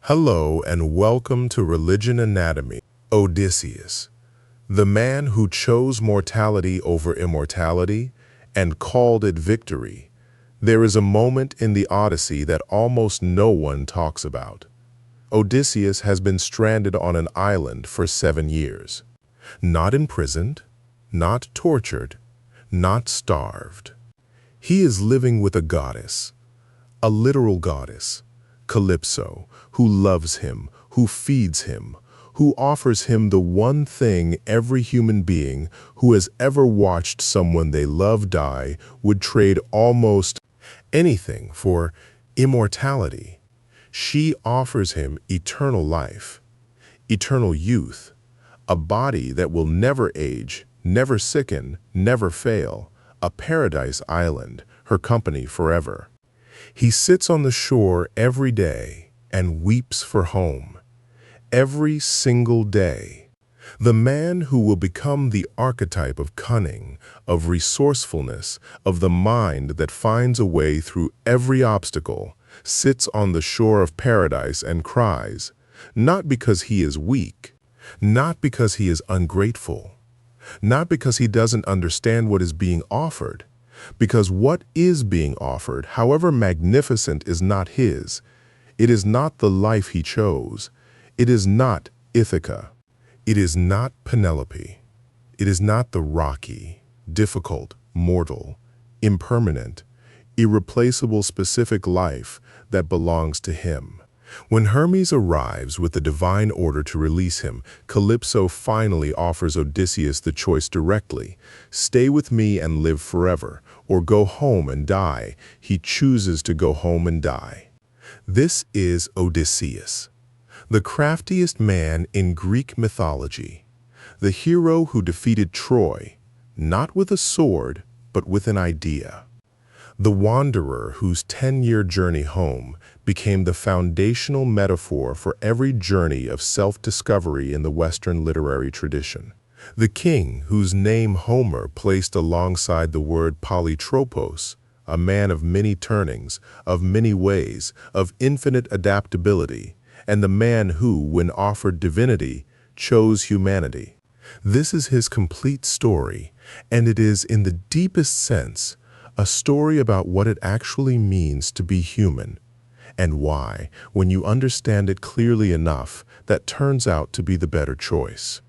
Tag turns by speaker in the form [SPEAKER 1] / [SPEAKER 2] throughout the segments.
[SPEAKER 1] Hello and welcome to Religion Anatomy. Odysseus, the man who chose mortality over immortality and called it victory. There is a moment in the Odyssey that almost no one talks about. Odysseus has been stranded on an island for 7 years. Not imprisoned, not tortured, not starved. He is living with a goddess, a literal goddess, Calypso, who loves him, who feeds him, who offers him the one thing every human being who has ever watched someone they love die would trade almost anything for: immortality. She offers him eternal life, eternal youth, a body that will never age, never sicken, never fail, a paradise island, her company forever. He sits on the shore every day and weeps for home. Every single day. The man who will become the archetype of cunning, of resourcefulness, of the mind that finds a way through every obstacle, sits on the shore of paradise and cries, not because he is weak, not because he is ungrateful, not because he doesn't understand what is being offered, because what is being offered, however magnificent, is not his. It is not the life he chose. It is not Ithaca. It is not Penelope. It is not the rocky, difficult, mortal, impermanent, irreplaceable specific life that belongs to him. When Hermes arrives with the divine order to release him, Calypso finally offers Odysseus the choice directly: stay with me and live forever, or go home and die. He chooses to go home and die. This is Odysseus, the craftiest man in Greek mythology, the hero who defeated Troy, not with a sword, but with an idea. The wanderer whose 10-year journey home became the foundational metaphor for every journey of self-discovery in the Western literary tradition. The king whose name Homer placed alongside the word polytropos, a man of many turnings, of many ways, of infinite adaptability, and the man who, when offered divinity, chose humanity. This is his complete story, and it is, in the deepest sense, a story about what it actually means to be human, and why, when you understand it clearly enough, that turns out to be the better choice.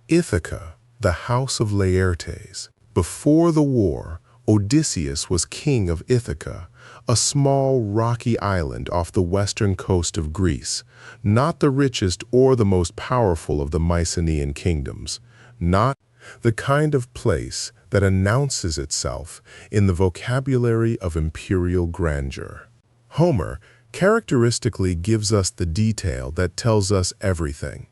[SPEAKER 1] Ithaca, the house of Laertes. Before the war, Odysseus was king of Ithaca, a small rocky island off the western coast of Greece, not the richest or the most powerful of the Mycenaean kingdoms, not the kind of place that announces itself in the vocabulary of imperial grandeur. Homer characteristically gives us the detail that tells us everything.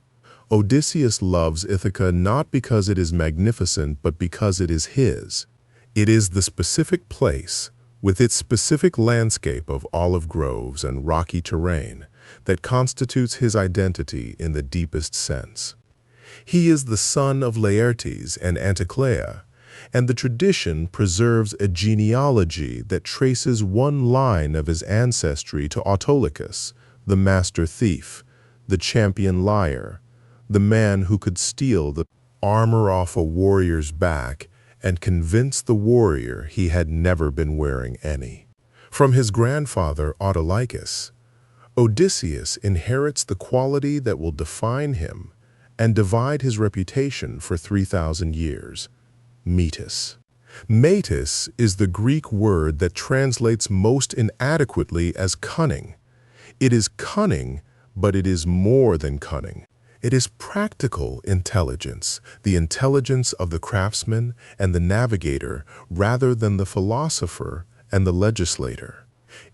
[SPEAKER 1] Odysseus loves Ithaca not because it is magnificent, but because it is his. It is the specific place, with its specific landscape of olive groves and rocky terrain, that constitutes his identity in the deepest sense. He is the son of Laertes and Anticlea, and the tradition preserves a genealogy that traces one line of his ancestry to Autolycus, the master thief, the champion liar, the man who could steal the armor off a warrior's back and convince the warrior he had never been wearing any. From his grandfather Autolycus, Odysseus inherits the quality that will define him and divide his reputation for 3,000 years: metis. Metis is the Greek word that translates most inadequately as cunning. It is cunning, but it is more than cunning. It is practical intelligence, the intelligence of the craftsman and the navigator rather than the philosopher and the legislator.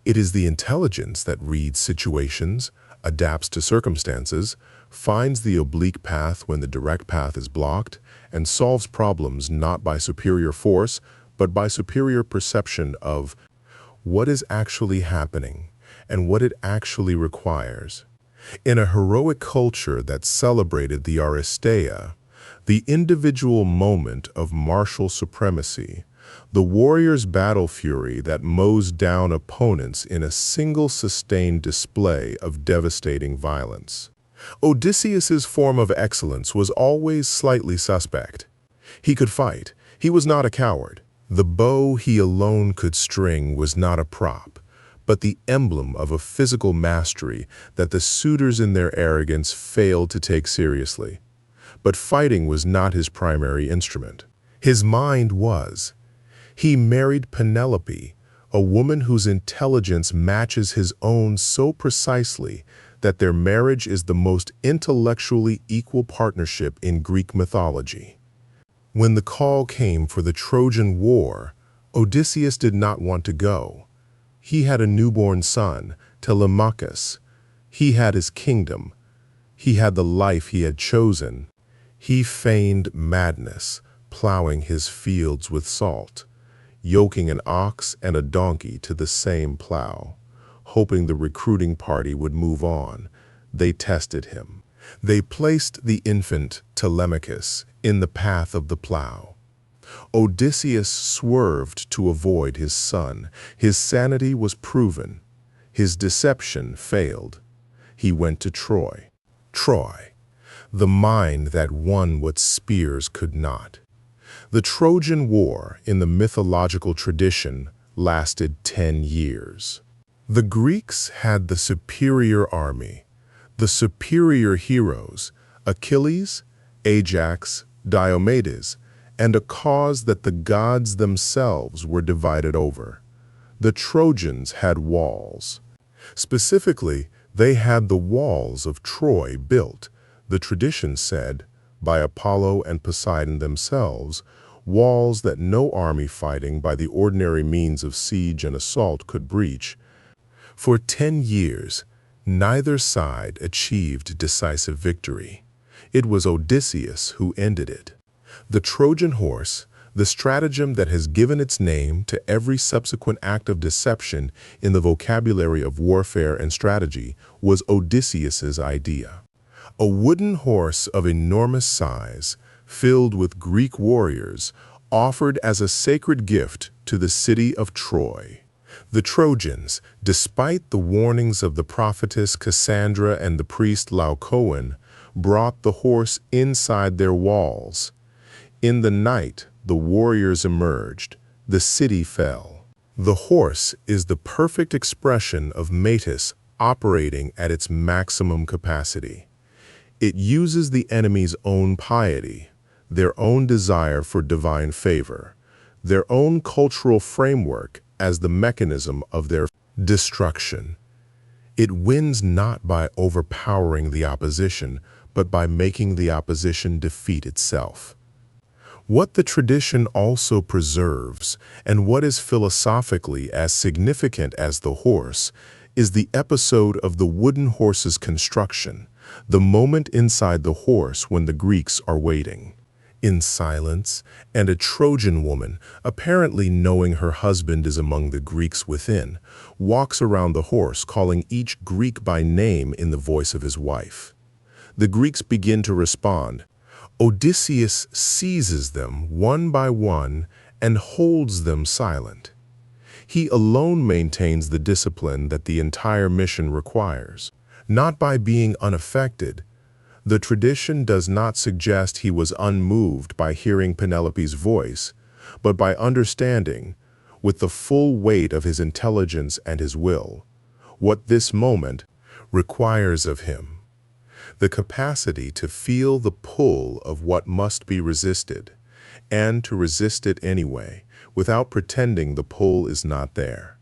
[SPEAKER 1] It is the intelligence that reads situations, adapts to circumstances, finds the oblique path when the direct path is blocked, and solves problems not by superior force, but by superior perception of what is actually happening and what it actually requires. In a heroic culture that celebrated the Aristeia, the individual moment of martial supremacy, the warrior's battle fury that mows down opponents in a single sustained display of devastating violence. Odysseus's form of excellence was always slightly suspect. He could fight. He was not a coward. The bow he alone could string was not a prop, but the emblem of a physical mastery that the suitors in their arrogance failed to take seriously. But fighting was not his primary instrument. His mind was. He married Penelope, a woman whose intelligence matches his own so precisely that their marriage is the most intellectually equal partnership in Greek mythology. When the call came for the Trojan War, Odysseus did not want to go. He had a newborn son, Telemachus. He had his kingdom. He had the life he had chosen. He feigned madness, plowing his fields with salt, yoking an ox and a donkey to the same plow. Hoping the recruiting party would move on, they tested him. They placed the infant Telemachus in the path of the plow. Odysseus swerved to avoid his son. His sanity was proven. His deception failed. He went to Troy. Troy, the mind that won what spears could not. The Trojan War, in the mythological tradition, lasted 10 years. The Greeks had the superior army, the superior heroes, Achilles, Ajax, Diomedes, and a cause that the gods themselves were divided over. The Trojans had walls. Specifically, they had the walls of Troy built, the tradition said, by Apollo and Poseidon themselves, walls that no army fighting by the ordinary means of siege and assault could breach. For 10 years, neither side achieved decisive victory. It was Odysseus who ended it. The Trojan Horse, the stratagem that has given its name to every subsequent act of deception in the vocabulary of warfare and strategy, was Odysseus's idea. A wooden horse of enormous size, filled with Greek warriors, offered as a sacred gift to the city of Troy. The Trojans, despite the warnings of the prophetess Cassandra and the priest Laocoon, brought the horse inside their walls. In the night, the warriors emerged. The city fell. The horse is the perfect expression of Metis operating at its maximum capacity. It uses the enemy's own piety, their own desire for divine favor, their own cultural framework as the mechanism of their destruction. It wins not by overpowering the opposition, but by making the opposition defeat itself. What the tradition also preserves, and what is philosophically as significant as the horse, is the episode of the wooden horse's construction, the moment inside the horse when the Greeks are waiting in silence, and a Trojan woman, apparently knowing her husband is among the Greeks within, walks around the horse calling each Greek by name in the voice of his wife. The Greeks begin to respond. Odysseus seizes them one by one and holds them silent. He alone maintains the discipline that the entire mission requires, not by being unaffected. The tradition does not suggest he was unmoved by hearing Penelope's voice, but by understanding, with the full weight of his intelligence and his will, what this moment requires of him. The capacity to feel the pull of what must be resisted, and to resist it anyway, without pretending the pull is not there.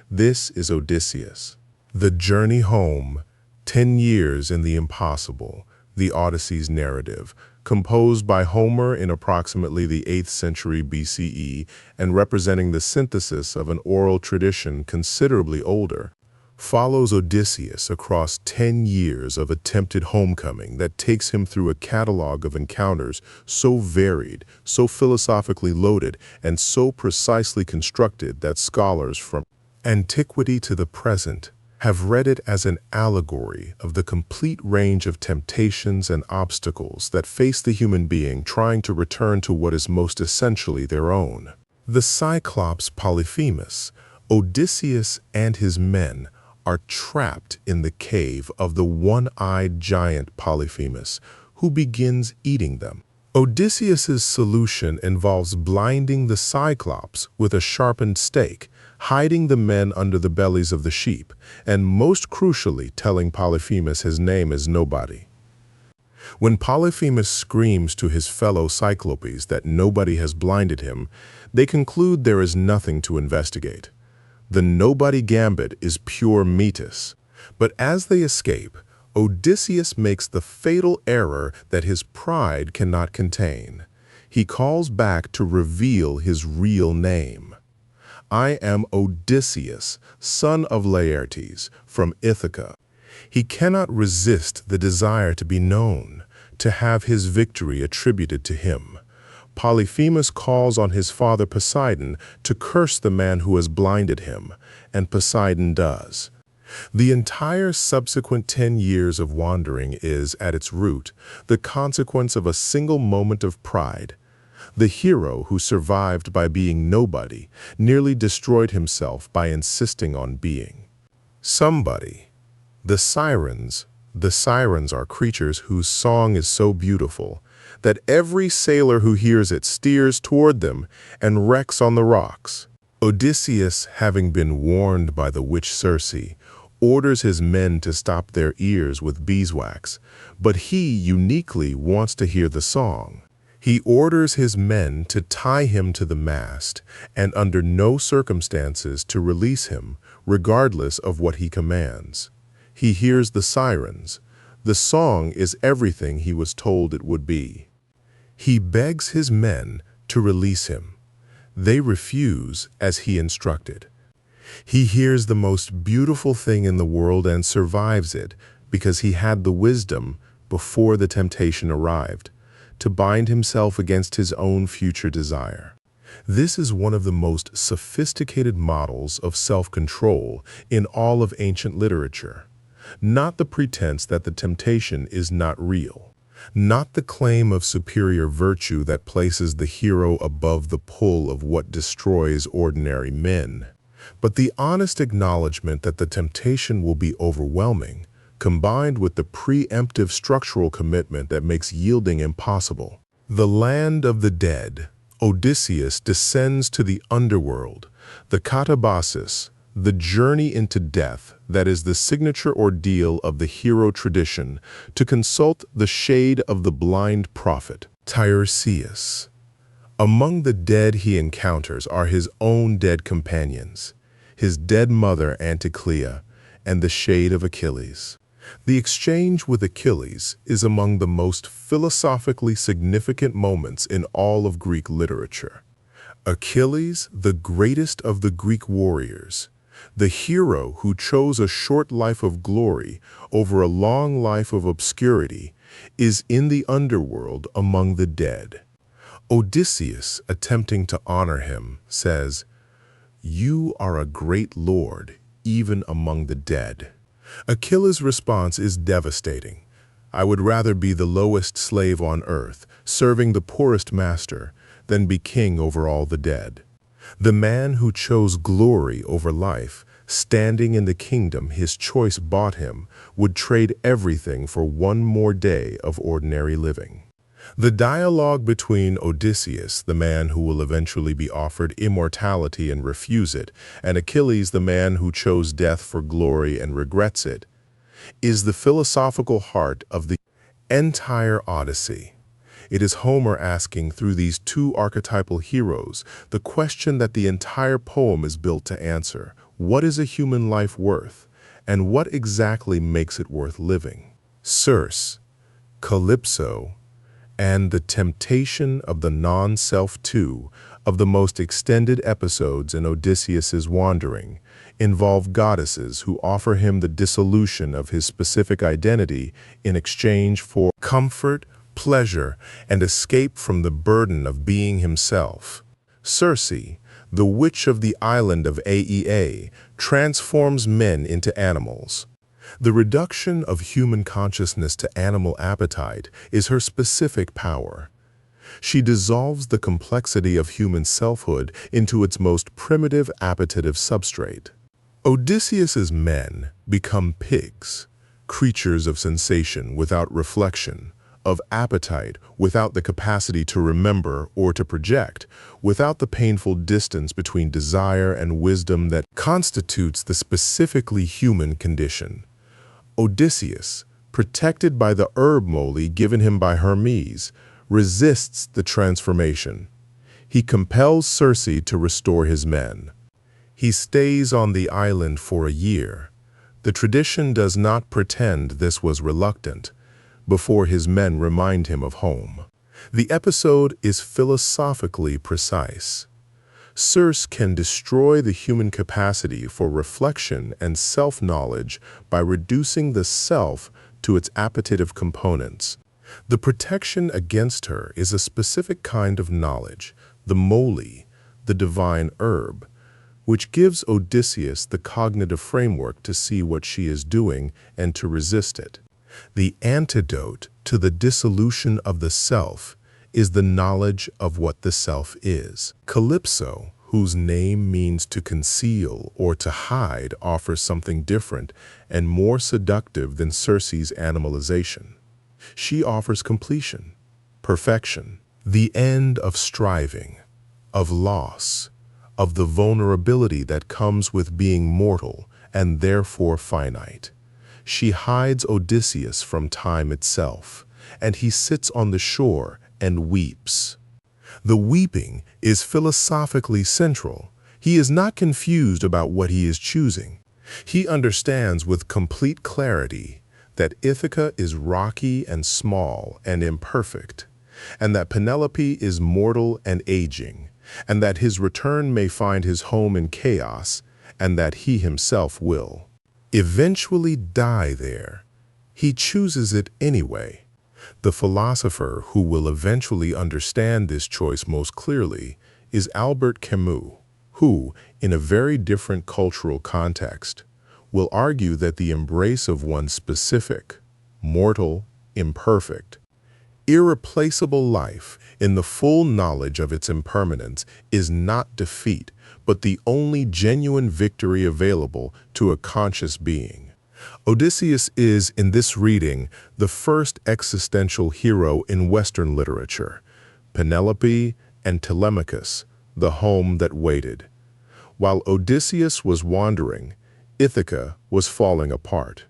[SPEAKER 1] This is Odysseus. The journey home, 10 years in the impossible, the Odyssey's narrative, composed by Homer in approximately the 8th century BCE and representing the synthesis of an oral tradition considerably older, follows Odysseus across 10 years of attempted homecoming that takes him through a catalog of encounters so varied, so philosophically loaded, and so precisely constructed that scholars from antiquity to the present have read it as an allegory of the complete range of temptations and obstacles that face the human being trying to return to what is most essentially their own. The Cyclops Polyphemus, Odysseus and his men are trapped in the cave of the one-eyed giant Polyphemus, who begins eating them. Odysseus's solution involves blinding the Cyclops with a sharpened stake, hiding the men under the bellies of the sheep, and most crucially telling Polyphemus his name is nobody. When Polyphemus screams to his fellow Cyclopes that nobody has blinded him, they conclude there is nothing to investigate. The nobody gambit is pure metis. But as they escape, Odysseus makes the fatal error that his pride cannot contain. He calls back to reveal his real name. I am Odysseus, son of Laertes, from Ithaca. He cannot resist the desire to be known, to have his victory attributed to him. Polyphemus calls on his father Poseidon to curse the man who has blinded him, and Poseidon does. The entire subsequent 10 years of wandering is, at its root, the consequence of a single moment of pride. The hero who survived by being nobody nearly destroyed himself by insisting on being somebody. The Sirens are creatures whose song is so beautiful that every sailor who hears it steers toward them and wrecks on the rocks. Odysseus, having been warned by the witch Circe, orders his men to stop their ears with beeswax, but he uniquely wants to hear the song. He orders his men to tie him to the mast and under no circumstances to release him, regardless of what he commands. He hears the sirens. The song is everything he was told it would be. He begs his men to release him. They refuse as he instructed. He hears the most beautiful thing in the world and survives it because he had the wisdom, before the temptation arrived, to bind himself against his own future desire. This is one of the most sophisticated models of self-control in all of ancient literature. Not the pretense that the temptation is not real. Not the claim of superior virtue that places the hero above the pull of what destroys ordinary men, but the honest acknowledgement that the temptation will be overwhelming, combined with the preemptive structural commitment that makes yielding impossible. The land of the dead, Odysseus descends to the underworld, the katabasis, the journey into death that is the signature ordeal of the hero tradition, to consult the shade of the blind prophet, Tiresias. Among the dead he encounters are his own dead companions, his dead mother Anticlea, and the shade of Achilles. The exchange with Achilles is among the most philosophically significant moments in all of Greek literature. Achilles, the greatest of the Greek warriors, the hero who chose a short life of glory over a long life of obscurity, is in the underworld among the dead. Odysseus, attempting to honor him, says, "You are a great lord, even among the dead." Achilles' response is devastating. "I would rather be the lowest slave on earth, serving the poorest master, than be king over all the dead." The man who chose glory over life, standing in the kingdom his choice bought him, would trade everything for one more day of ordinary living. The dialogue between Odysseus, the man who will eventually be offered immortality and refuse it, and Achilles, the man who chose death for glory and regrets it, is the philosophical heart of the entire Odyssey. It is Homer asking, through these two archetypal heroes, the question that the entire poem is built to answer: what is a human life worth, and what exactly makes it worth living? Circe, Calypso, and the temptation of the non-self, two of the most extended episodes in Odysseus's wandering, involve goddesses who offer him the dissolution of his specific identity in exchange for comfort, pleasure, and escape from the burden of being himself. Circe, the witch of the island of Aea, transforms men into animals. The reduction of human consciousness to animal appetite is her specific power. She dissolves the complexity of human selfhood into its most primitive appetitive substrate. Odysseus's men become pigs, creatures of sensation without reflection, of appetite without the capacity to remember or to project, without the painful distance between desire and wisdom that constitutes the specifically human condition. Odysseus, protected by the herb moly given him by Hermes, resists the transformation. He compels Circe to restore his men. He stays on the island for a year. The tradition does not pretend this was reluctant, before his men remind him of home. The episode is philosophically precise. Circe can destroy the human capacity for reflection and self-knowledge by reducing the self to its appetitive components. The protection against her is a specific kind of knowledge, the moly, the divine herb, which gives Odysseus the cognitive framework to see what she is doing and to resist it. The antidote to the dissolution of the self is the knowledge of what the self is. Calypso, whose name means to conceal or to hide, offers something different and more seductive than Circe's animalization. She offers completion, perfection, the end of striving, of loss, of the vulnerability that comes with being mortal and therefore finite. She hides Odysseus from time itself, and he sits on the shore and weeps. The weeping is philosophically central. He is not confused about what he is choosing. He understands with complete clarity that Ithaca is rocky and small and imperfect, and that Penelope is mortal and aging, and that his return may find his home in chaos, and that he himself will eventually die there. He chooses it anyway. The philosopher who will eventually understand this choice most clearly is Albert Camus, who, in a very different cultural context, will argue that the embrace of one's specific, mortal, imperfect, irreplaceable life in the full knowledge of its impermanence is not defeat, but the only genuine victory available to a conscious being. Odysseus is, in this reading, the first existential hero in Western literature. Penelope and Telemachus, the home that waited. While Odysseus was wandering, Ithaca was falling apart.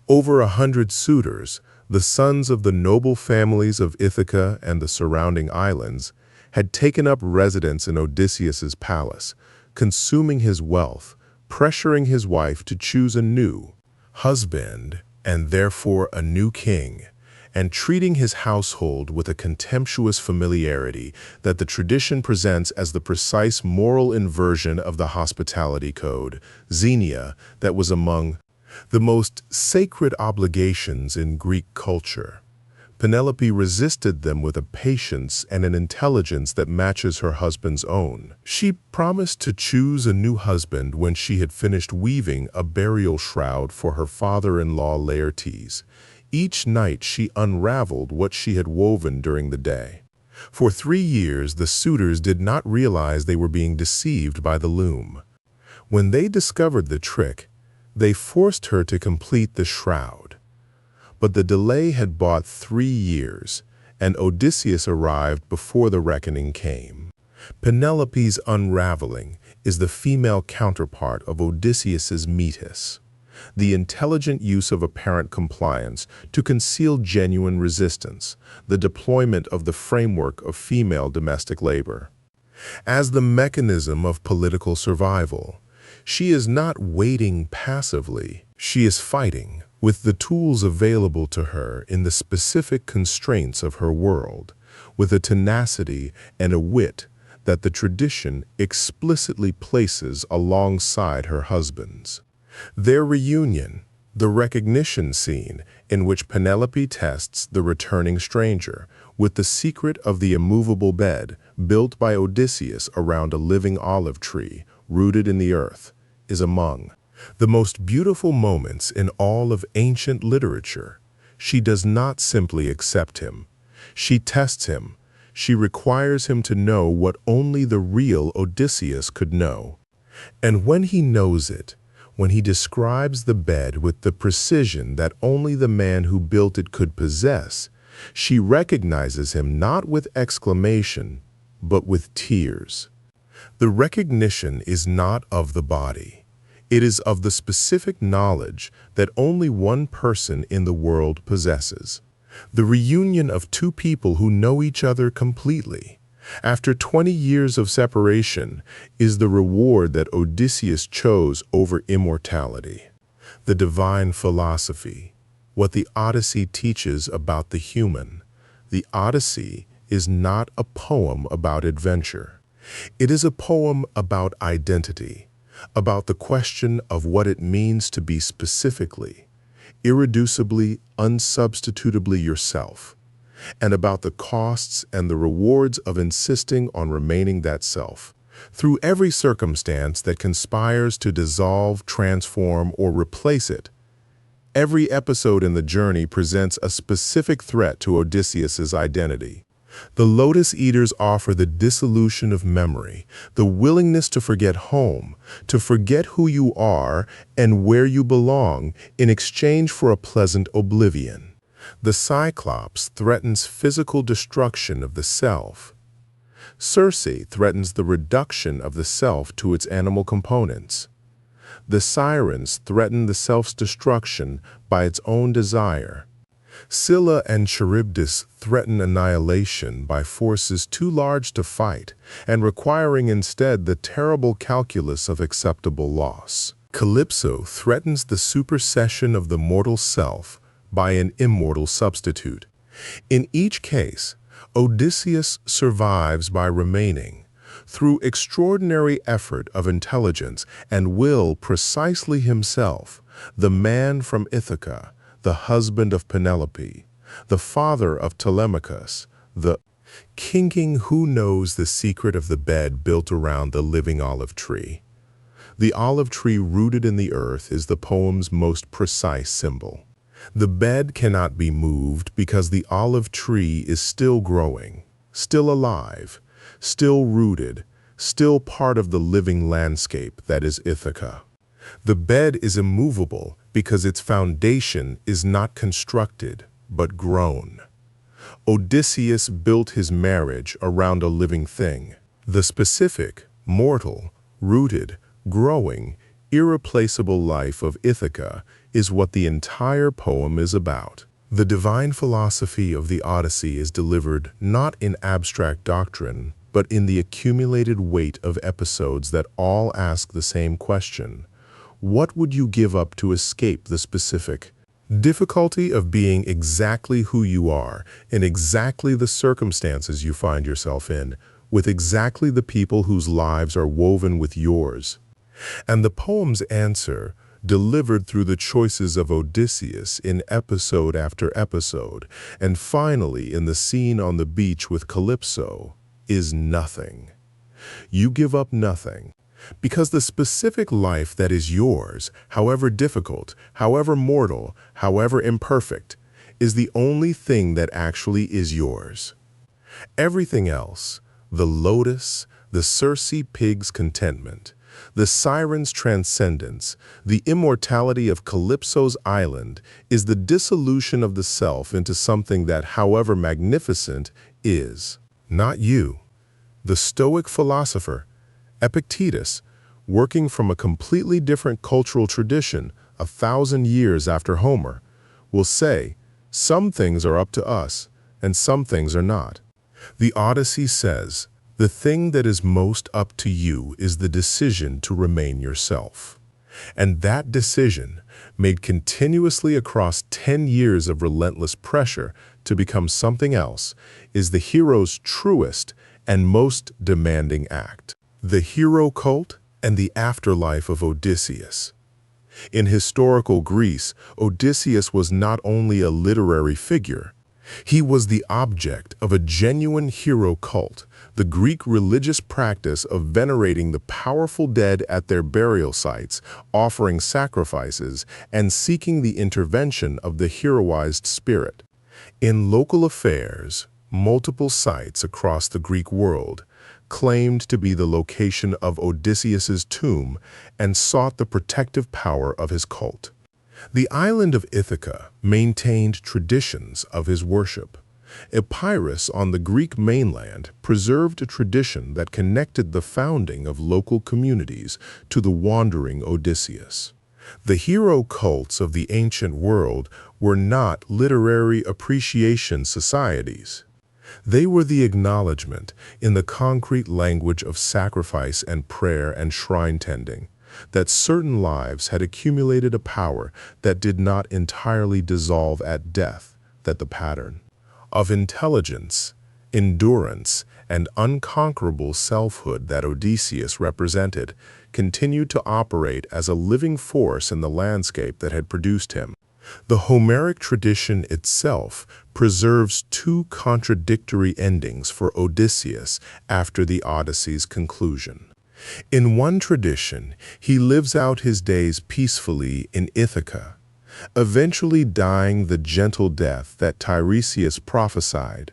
[SPEAKER 1] Over 100 suitors, the sons of the noble families of Ithaca and the surrounding islands, had taken up residence in Odysseus's palace, consuming his wealth, pressuring his wife to choose a new husband and therefore a new king, and treating his household with a contemptuous familiarity that the tradition presents as the precise moral inversion of the hospitality code, xenia, that was among the most sacred obligations in Greek culture. Penelope resisted them with a patience and an intelligence that matches her husband's own. She promised to choose a new husband when she had finished weaving a burial shroud for her father-in-law Laertes. Each night she unraveled what she had woven during the day. For 3 years the suitors did not realize they were being deceived by the loom. When they discovered the trick, they forced her to complete the shroud. But the delay had bought 3 years, and Odysseus arrived before the reckoning came. Penelope's unraveling is the female counterpart of Odysseus's metis, the intelligent use of apparent compliance to conceal genuine resistance, the deployment of the framework of female domestic labor. As the mechanism of political survival, she is not waiting passively, she is fighting with the tools available to her in the specific constraints of her world, with a tenacity and a wit that the tradition explicitly places alongside her husband's. Their reunion, the recognition scene in which Penelope tests the returning stranger with the secret of the immovable bed built by Odysseus around a living olive tree rooted in the earth, is among the most beautiful moments in all of ancient literature. She does not simply accept him. She tests him. She requires him to know what only the real Odysseus could know. And when he knows it, when he describes the bed with the precision that only the man who built it could possess, she recognizes him not with exclamation, but with tears. The recognition is not of the body. It is of the specific knowledge that only one person in the world possesses. The reunion of two people who know each other completely, after 20 years of separation, is the reward that Odysseus chose over immortality. The divine philosophy, what the Odyssey teaches about the human. The Odyssey is not a poem about adventure. It is a poem about identity, about the question of what it means to be specifically, irreducibly, unsubstitutably yourself, and about the costs and the rewards of insisting on remaining that self, through every circumstance that conspires to dissolve, transform, or replace it. Every episode in the journey presents a specific threat to Odysseus's identity. The Lotus Eaters offer the dissolution of memory, the willingness to forget home, to forget who you are and where you belong in exchange for a pleasant oblivion. The Cyclops threatens physical destruction of the self. Circe threatens the reduction of the self to its animal components. The Sirens threaten the self's destruction by its own desire. Scylla and Charybdis threaten annihilation by forces too large to fight and requiring instead the terrible calculus of acceptable loss. Calypso threatens the supersession of the mortal self by an immortal substitute. In each case, Odysseus survives by remaining, through extraordinary effort of intelligence and will precisely himself, the man from Ithaca, the husband of Penelope, the father of Telemachus, the king who knows the secret of the bed built around the living olive tree. The olive tree rooted in the earth is the poem's most precise symbol. The bed cannot be moved because the olive tree is still growing, still alive, still rooted, still part of the living landscape that is Ithaca. The bed is immovable because its foundation is not constructed, but grown. Odysseus built his marriage around a living thing. The specific, mortal, rooted, growing, irreplaceable life of Ithaca is what the entire poem is about. The divine philosophy of the Odyssey is delivered not in abstract doctrine, but in the accumulated weight of episodes that all ask the same question. What would you give up to escape the specific? Difficulty of being exactly who you are, in exactly the circumstances you find yourself in, with exactly the people whose lives are woven with yours. And the poem's answer, delivered through the choices of Odysseus in episode after episode, and finally in the scene on the beach with Calypso, is nothing. You give up nothing, because the specific life that is yours, however difficult, however mortal, however imperfect, is the only thing that actually is yours. Everything else, the lotus, the Circe pig's contentment, the Sirens' transcendence, the immortality of Calypso's island, is the dissolution of the self into something that, however magnificent, is not you. The Stoic philosopher, Epictetus, working from a completely different cultural tradition 1,000 years after Homer, will say, some things are up to us and some things are not. The Odyssey says, the thing that is most up to you is the decision to remain yourself. And that decision, made continuously across 10 years of relentless pressure to become something else, is the hero's truest and most demanding act. The hero cult and the afterlife of Odysseus. In historical Greece, Odysseus was not only a literary figure, he was the object of a genuine hero cult, the Greek religious practice of venerating the powerful dead at their burial sites, offering sacrifices, and seeking the intervention of the heroized spirit. In local affairs, multiple sites across the Greek world, claimed to be the location of Odysseus's tomb and sought the protective power of his cult. The island of Ithaca maintained traditions of his worship. Epirus on the Greek mainland preserved a tradition that connected the founding of local communities to the wandering Odysseus. The hero cults of the ancient world were not literary appreciation societies. They were the acknowledgement, in the concrete language of sacrifice and prayer and shrine tending, that certain lives had accumulated a power that did not entirely dissolve at death, that the pattern of intelligence, endurance, and unconquerable selfhood that Odysseus represented continued to operate as a living force in the landscape that had produced him. The Homeric tradition itself preserves two contradictory endings for Odysseus after the Odyssey's conclusion. In one tradition, he lives out his days peacefully in Ithaca, eventually dying the gentle death that Tiresias prophesied,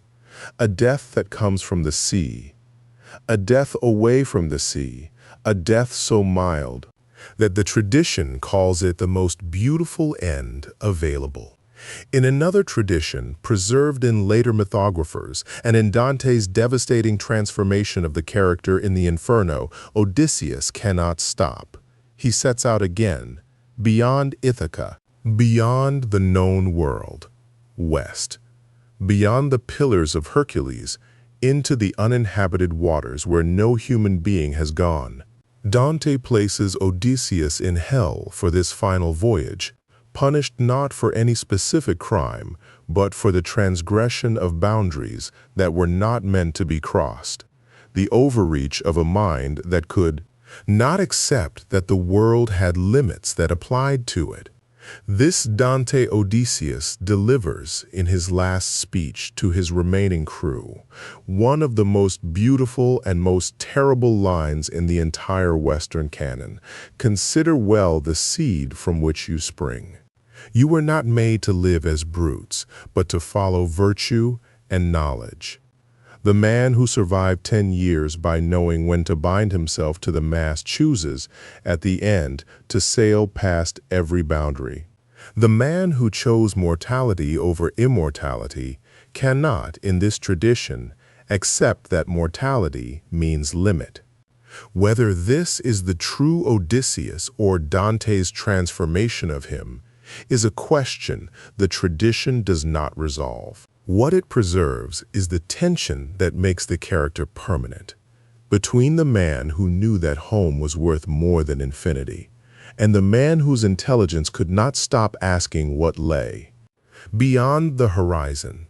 [SPEAKER 1] a death that comes from the sea, a death away from the sea, a death so mild that the tradition calls it the most beautiful end available. In another tradition, preserved in later mythographers, and in Dante's devastating transformation of the character in the Inferno, Odysseus cannot stop. He sets out again, beyond Ithaca, beyond the known world, west, beyond the Pillars of Hercules, into the uninhabited waters where no human being has gone. Dante places Odysseus in hell for this final voyage, punished not for any specific crime, but for the transgression of boundaries that were not meant to be crossed, the overreach of a mind that could not accept that the world had limits that applied to it. This Dante Odysseus delivers in his last speech to his remaining crew one of the most beautiful and most terrible lines in the entire Western canon. Consider well the seed from which you spring. You were not made to live as brutes, but to follow virtue and knowledge. The man who survived 10 years by knowing when to bind himself to the mast chooses, at the end, to sail past every boundary. The man who chose mortality over immortality cannot, in this tradition, accept that mortality means limit. Whether this is the true Odysseus or Dante's transformation of him is a question the tradition does not resolve. What it preserves is the tension that makes the character permanent, between the man who knew that home was worth more than infinity, and the man whose intelligence could not stop asking what lay beyond the horizon.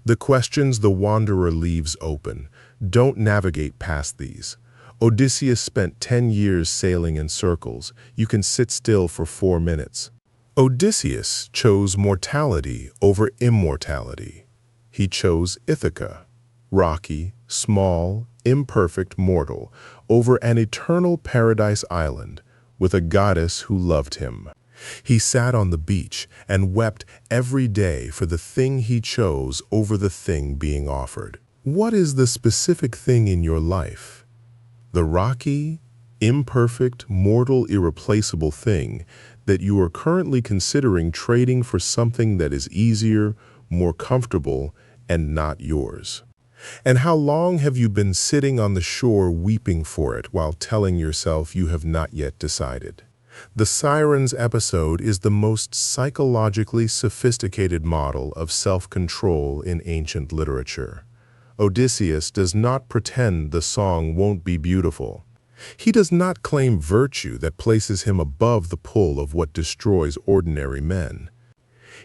[SPEAKER 1] The questions the wanderer leaves open don't navigate past these. Odysseus spent 10 years sailing in circles. You can sit still for 4 minutes. Odysseus chose mortality over immortality. He chose Ithaca, rocky, small, imperfect mortal, over an eternal paradise island with a goddess who loved him. He sat on the beach and wept every day for the thing he chose over the thing being offered. What is the specific thing in your life? The rocky, imperfect, mortal, irreplaceable thing that you are currently considering trading for something that is easier, more comfortable, and not yours. And how long have you been sitting on the shore weeping for it while telling yourself you have not yet decided? The Sirens episode is the most psychologically sophisticated model of self-control in ancient literature. Odysseus does not pretend the song won't be beautiful. He does not claim virtue that places him above the pull of what destroys ordinary men.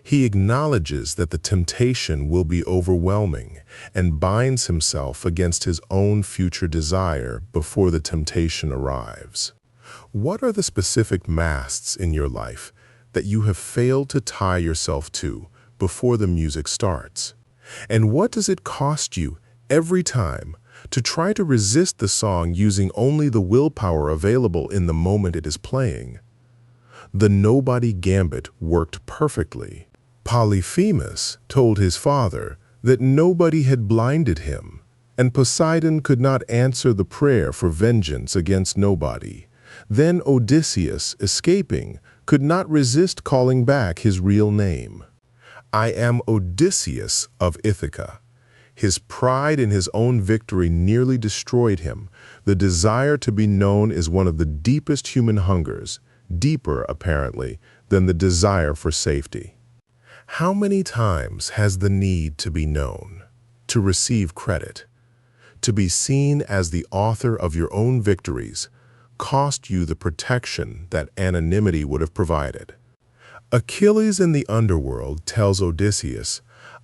[SPEAKER 1] He acknowledges that the temptation will be overwhelming and binds himself against his own future desire before the temptation arrives. What are the specific masts in your life that you have failed to tie yourself to before the music starts? And what does it cost you every time to try to resist the song using only the willpower available in the moment it is playing? The nobody gambit worked perfectly. Polyphemus told his father that nobody had blinded him, and Poseidon could not answer the prayer for vengeance against nobody. Then Odysseus, escaping, could not resist calling back his real name. "I am Odysseus of Ithaca." His pride in his own victory nearly destroyed him. The desire to be known is one of the deepest human hungers, deeper, apparently, than the desire for safety. How many times has the need to be known, to receive credit, to be seen as the author of your own victories, cost you the protection that anonymity would have provided? Achilles in the underworld tells Odysseus,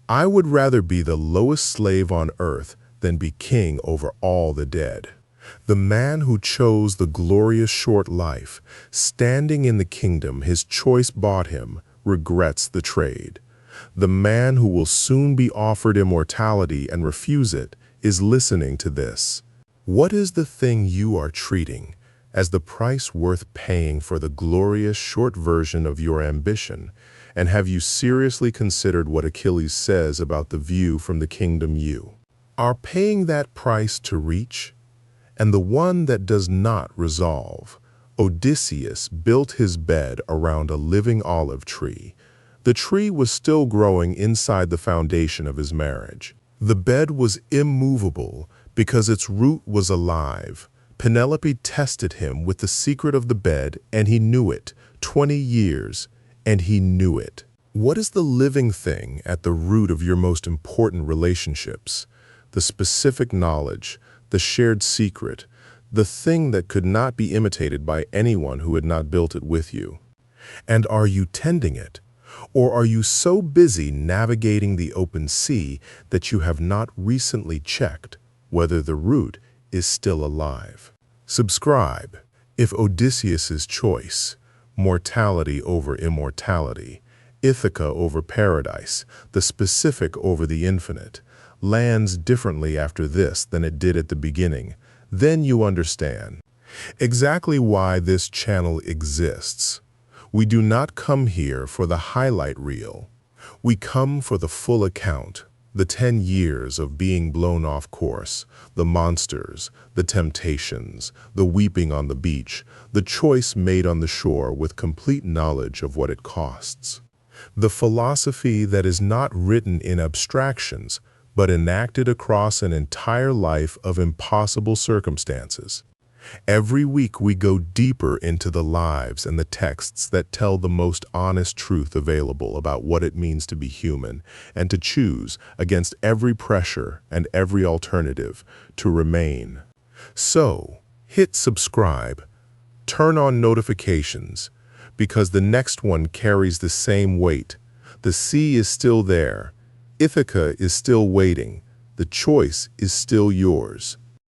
[SPEAKER 1] "I would rather be the lowest slave on earth than be king over all the dead." The man who chose the glorious short life, standing in the kingdom his choice bought him, regrets the trade. The man who will soon be offered immortality and refuse it is listening to this. What is the thing you are treating as the price worth paying for the glorious short version of your ambition? And have you seriously considered what Achilles says about the view from the kingdom you are paying that price to reach? And the one that does not resolve. Odysseus built his bed around a living olive tree. The tree was still growing inside the foundation of his marriage. The bed was immovable because its root was alive. Penelope tested him with the secret of the bed, and he knew it. 20 years, and he knew it. What is the living thing at the root of your most important relationships? The specific knowledge, the shared secret, the thing that could not be imitated by anyone who had not built it with you. And are you tending it? Or are you so busy navigating the open sea that you have not recently checked whether the root is still alive? Subscribe if Odysseus's choice, mortality over immortality, Ithaca over paradise, the specific over the infinite, lands differently after this than it did at the beginning, then you understand exactly why this channel exists. We do not come here for the highlight reel. We come for the full account, the 10 years of being blown off course, the monsters, the temptations, the weeping on the beach, the choice made on the shore with complete knowledge of what it costs. The philosophy that is not written in abstractions, but enacted across an entire life of impossible circumstances. Every week we go deeper into the lives and the texts that tell the most honest truth available about what it means to be human and to choose against every pressure and every alternative to remain. So, hit subscribe, turn on notifications, because the next one carries the same weight. The sea is still there. Ithaca is still waiting. The choice is still yours.